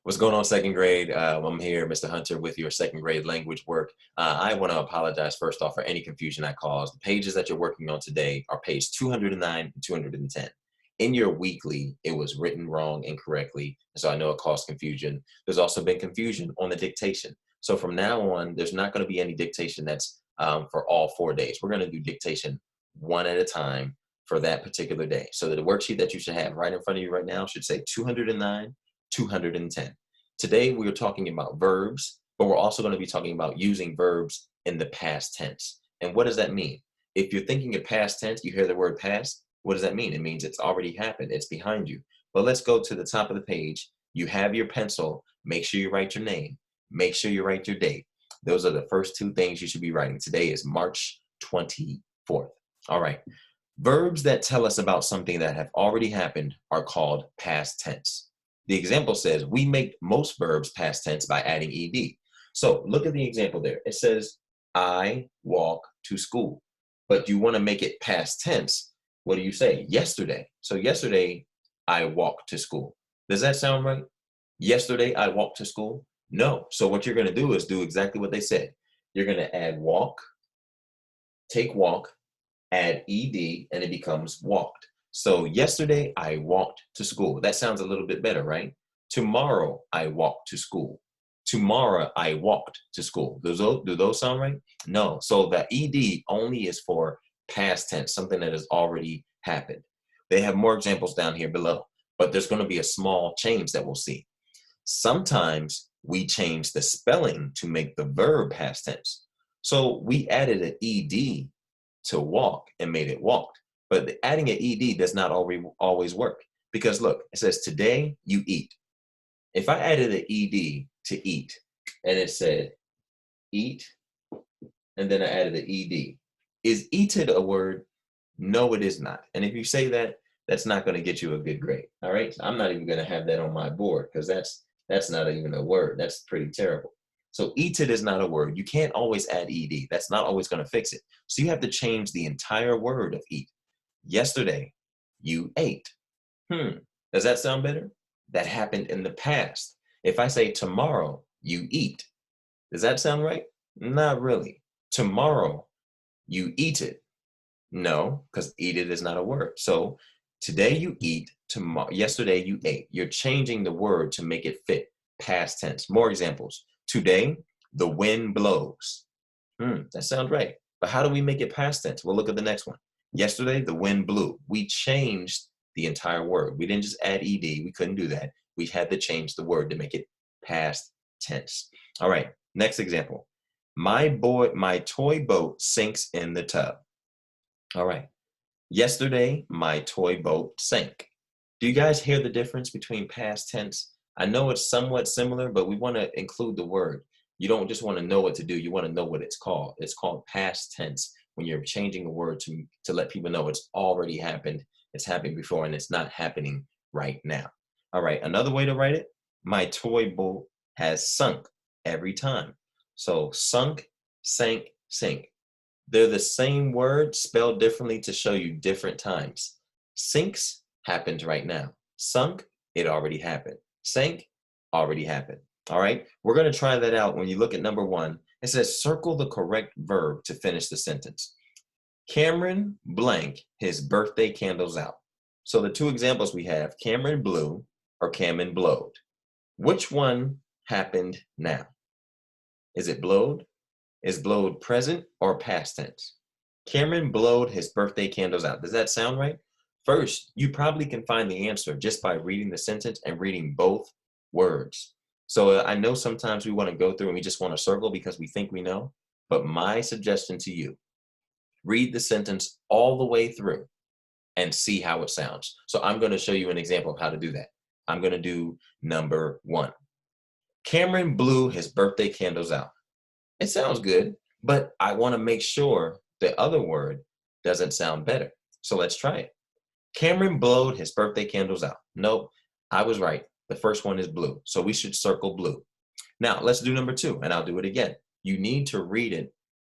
What's going on, second grade? I'm here, Mr. Hunter, with your second grade language work. I want to apologize first off for any confusion I caused. The pages that you're working on today are page 209 and 210. In your weekly, it was written wrong incorrectly, so I know it caused confusion. There's also been confusion on the dictation. So from now on, there's not going to be any dictation that's for all 4 days. We're going to do dictation one at a time for that particular day. So the worksheet that you should have right in front of you right now should say 209, 210. Today, we are talking about verbs, but we're also going to be talking about using verbs in the past tense. And what does that mean? If you're thinking of past tense, you hear the word past, what does that mean? It means it's already happened, it's behind you. But let's go to the top of the page. You have your pencil, make sure you write your name, make sure you write your date. Those are the first two things you should be writing. Today is March 24th. All right. Verbs that tell us about something that have already happened are called past tense. The example says we make most verbs past tense by adding ed. So look at the example there. It says, I walk to school. But you want to make it past tense. What do you say? Yesterday. So yesterday, I walked to school. Does that sound right? Yesterday, I walked to school? No. So what you're going to do is do exactly what they said. You're going to add walk, take walk, add ed, and it becomes walked. So yesterday I walked to school. That sounds a little bit better, right? Tomorrow I walked to school. Tomorrow I walked to school. Do those sound right? No. So the ed only is for past tense, something that has already happened. They have more examples down here below, but there's going to be a small change that we'll see. Sometimes we change the spelling to make the verb past tense. So we added an ed to walk and made it walked. But adding an ed does not always work, because look, it says today you eat. If I added an ed to eat and it said eat and then I added an ed, is eated a word? No, it is not. And if you say that, that's not going to get you a good grade. All right, so I'm not even going to have that on my board, because that's not even a word. That's pretty terrible. So eated is not a word. You can't always add ed. That's not always going to fix it. So you have to change the entire word of eat. Yesterday, you ate. Does that sound better? That happened in the past. If I say tomorrow, you eat. Does that sound right? Not really. Tomorrow, you eat it. No, because eat it is not a word. So today you eat, tomorrow, yesterday you ate. You're changing the word to make it fit past tense. More examples. Today, the wind blows. That sounds right. But how do we make it past tense? Well, look at the next one. Yesterday, the wind blew. We changed the entire word. We didn't just add ed. We couldn't do that. We had to change the word to make it past tense. All right, next example. My toy boat sinks in the tub. All right. Yesterday, my toy boat sank. Do you guys hear the difference between past tense? I know it's somewhat similar, but we want to include the word. You don't just want to know what to do. You want to know what it's called. It's called past tense when you're changing a word to let people know it's already happened. It's happened before and it's not happening right now. All right. Another way to write it. My toy boat has sunk every time. So sunk, sank, sink. They're the same word spelled differently to show you different times. Sinks happened right now. Sunk, it already happened. Sank, already happened. All right, we're going to try that out. When you look at number one, it says circle the correct verb to finish the sentence. Cameron blank his birthday candles out. So the two examples we have, Cameron blew or Cameron blowed. Which one happened now? Is it blowed? Is blowed present or past tense? Cameron blowed his birthday candles out. Does that sound right? First, you probably can find the answer just by reading the sentence and reading both words. So I know sometimes we want to go through and we just want to circle because we think we know, but my suggestion to you, read the sentence all the way through and see how it sounds. So I'm going to show you an example of how to do that. I'm going to do number one. Cameron blew his birthday candles out. It sounds good, but I want to make sure the other word doesn't sound better. So let's try it. Cameron blowed his birthday candles out. Nope, I was right. The first one is blue, so we should circle blue. Now let's do number two, and I'll do it again. You need to read it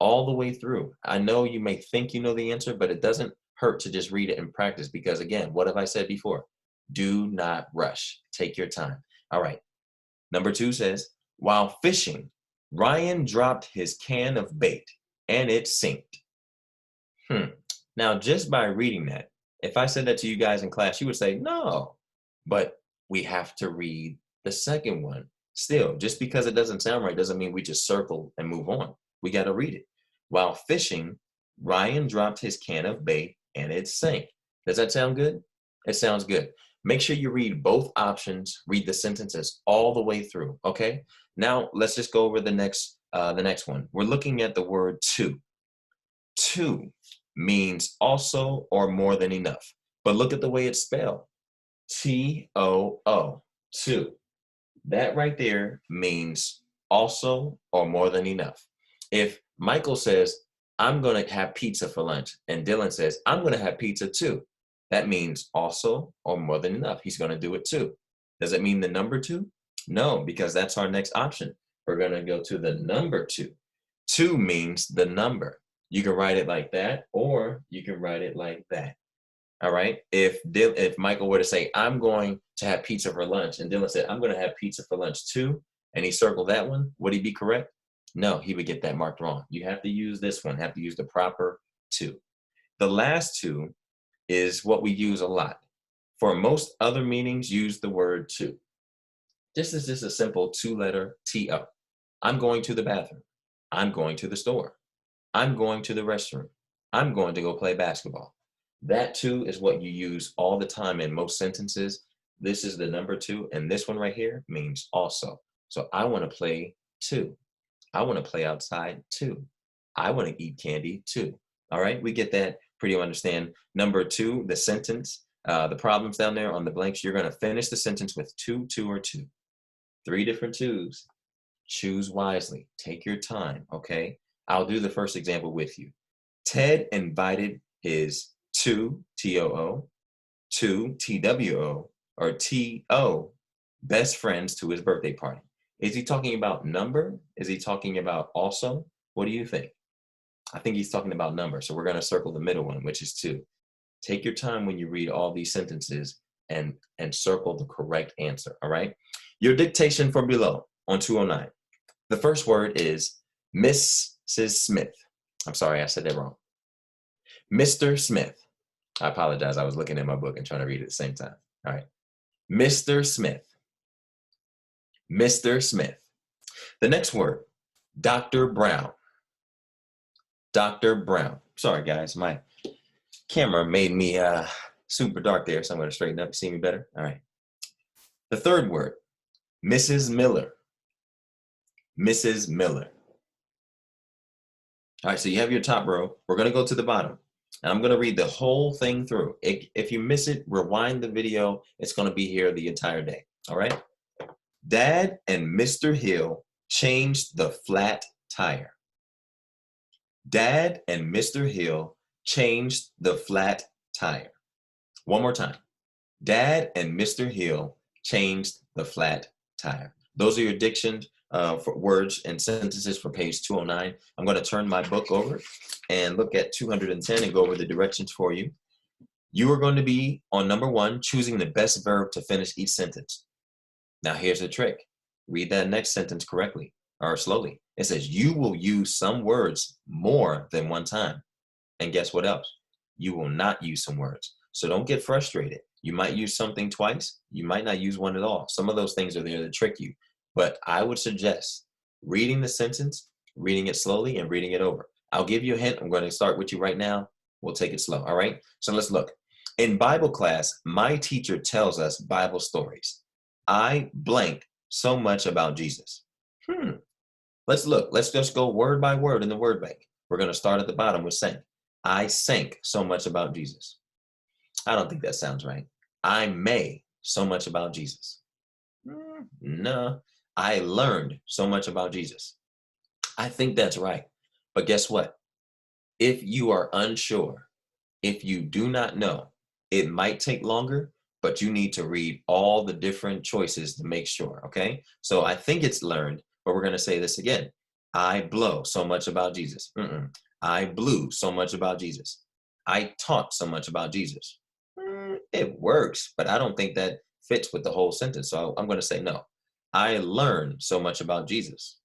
all the way through. I know you may think you know the answer, but it doesn't hurt to just read it and practice, because again, what have I said before? Do not rush. Take your time. All right. Number 2 says, while fishing, Ryan dropped his can of bait and it sinked. Now, just by reading that, if I said that to you guys in class, you would say, no, but we have to read the second one. Still, just because it doesn't sound right doesn't mean we just circle and move on. We got to read it. While fishing, Ryan dropped his can of bait and it sank. Does that sound good? It sounds good. Make sure you read both options, read the sentences all the way through, okay? Now, let's just go over the next one. We're looking at the word to. To means also or more than enough. But look at the way it's spelled. T-O-O, to. That right there means also or more than enough. If Michael says, I'm going to have pizza for lunch, and Dylan says, I'm going to have pizza too, that means also or more than enough. He's going to do it too. Does it mean the number 2? No, because that's our next option. We're going to go to the number 2. 2 means the number. You can write it like that, or you can write it like that. All right. If Michael were to say, I'm going to have pizza for lunch, and Dylan said, I'm going to have pizza for lunch too, and he circled that one, would he be correct? No, he would get that marked wrong. You have to use this one, have to use the proper 2. The last 2 is what we use a lot. For most other meanings, use the word to. This is just a simple 2-letter T-O. I'm going to the bathroom. I'm going to the store. I'm going to the restroom. I'm going to go play basketball. That too is what you use all the time in most sentences. This is the number 2, and this one right here means also. So I want to play too. I want to play outside too. I want to eat candy too. All right, we get that. Pretty understand. Number 2, the sentence, the problems down there on the blanks, you're going to finish the sentence with 2, 2, or 2. 3 different 2s. Choose wisely. Take your time, okay? I'll do the first example with you. Ted invited his 2, T-O-O, 2, T-W-O, or T-O, best friends to his birthday party. Is he talking about number? Is he talking about also? What do you think? I think he's talking about number, so we're going to circle the middle one, which is 2. Take your time when you read all these sentences and circle the correct answer, all right? Your dictation for below on 209. The first word is Mrs. Smith. I'm sorry, I said that wrong. Mr. Smith. I apologize. I was looking at my book and trying to read it at the same time. All right. Mr. Smith. Mr. Smith. The next word, Dr. Brown. Dr. Brown. Sorry, guys. My camera made me super dark there, so I'm going to straighten up. You see me better? All right. The third word, Mrs. Miller. Mrs. Miller. All right, so you have your top row. We're going to go to the bottom. And I'm going to read the whole thing through. If you miss it, rewind the video. It's going to be here the entire day. All right? Dad and Mr. Hill changed the flat tire. Dad and Mr. Hill changed the flat tire. One more time. Dad and Mr. Hill changed the flat tire. Those are your dictions for words and sentences for page 209. I'm going to turn my book over and look at 210 and go over the directions for you. You are going to be on number 1, choosing the best verb to finish each sentence. Now here's the trick. Read that next sentence correctly or slowly. It says you will use some words more than one time. And guess what else? You will not use some words. So don't get frustrated. You might use something twice. You might not use one at all. Some of those things are there to trick you. But I would suggest reading the sentence, reading it slowly, and reading it over. I'll give you a hint. I'm going to start with you right now. We'll take it slow, all right? So let's look. In Bible class, my teacher tells us Bible stories. I blank so much about Jesus. Let's look. Let's just go word by word in the word bank. We're going to start at the bottom with sank. I sank so much about Jesus. I don't think that sounds right. I may so much about Jesus. No. I learned so much about Jesus. I think that's right. But guess what? If you are unsure, if you do not know, it might take longer, but you need to read all the different choices to make sure, okay? So I think it's learned, but we're going to say this again. I blow so much about Jesus. I blew so much about Jesus. I taught so much about Jesus. It works, but I don't think that fits with the whole sentence. So I'm going to say no. I learned so much about Jesus.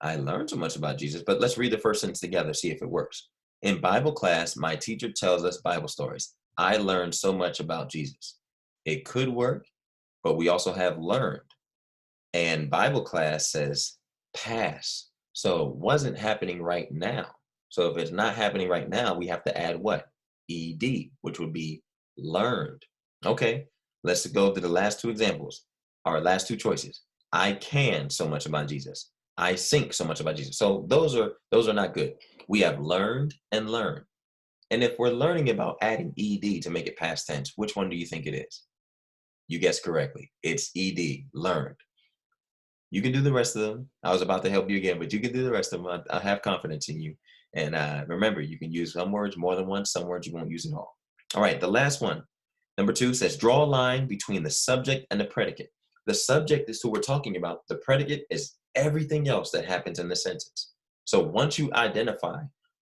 I learned so much about Jesus, but let's read the first sentence together, see if it works. In Bible class, my teacher tells us Bible stories. I learned so much about Jesus. It could work, but we also have learned. And Bible class says pass. So it wasn't happening right now. So if it's not happening right now, we have to add what? ED, which would be learned. Okay, let's go to the last two examples, our last two choices. I can so much about Jesus. I think so much about Jesus. So those are not good. We have learned and learn. And if we're learning about adding ED to make it past tense, which one do you think it is? You guessed correctly. It's ED, learned. You can do the rest of them. I was about to help you again, but you can do the rest of them. I have confidence in you. And remember, you can use some words more than once. Some words you won't use at all. All right, the last one. Number 2 says, draw a line between the subject and the predicate. The subject is who we're talking about. The predicate is everything else that happens in the sentence. So once you identify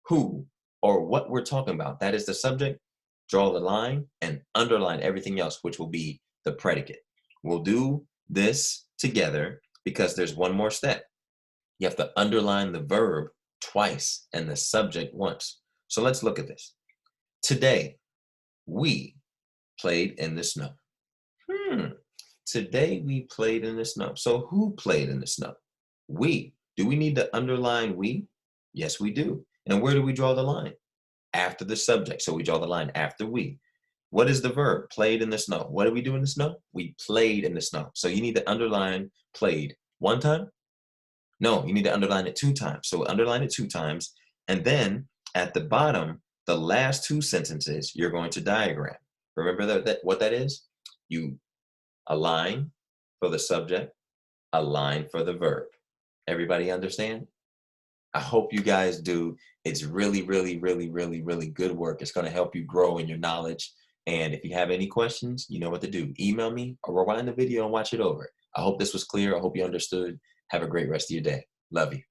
who or what we're talking about, that is the subject, draw the line and underline everything else, which will be the predicate. We'll do this together because there's one more step. You have to underline the verb twice and the subject once. So let's look at this. Today, we played in the snow. Today we played in the snow. So who played in the snow? We. Do we need to underline we? Yes, we do. And where do we draw the line? After the subject. So we draw the line after we. What is the verb? Played in the snow. What did we do in the snow? We played in the snow. So you need to underline played one time? No, you need to underline it 2 times. So underline it 2 times. And then at the bottom, the last 2 sentences, you're going to diagram. Remember what that is? You align for the subject, align for the verb. Everybody understand? I hope you guys do. It's really, really, really, really, really good work. It's going to help you grow in your knowledge. And if you have any questions, you know what to do. Email me or rewind the video and watch it over. I hope this was clear. I hope you understood. Have a great rest of your day. Love you.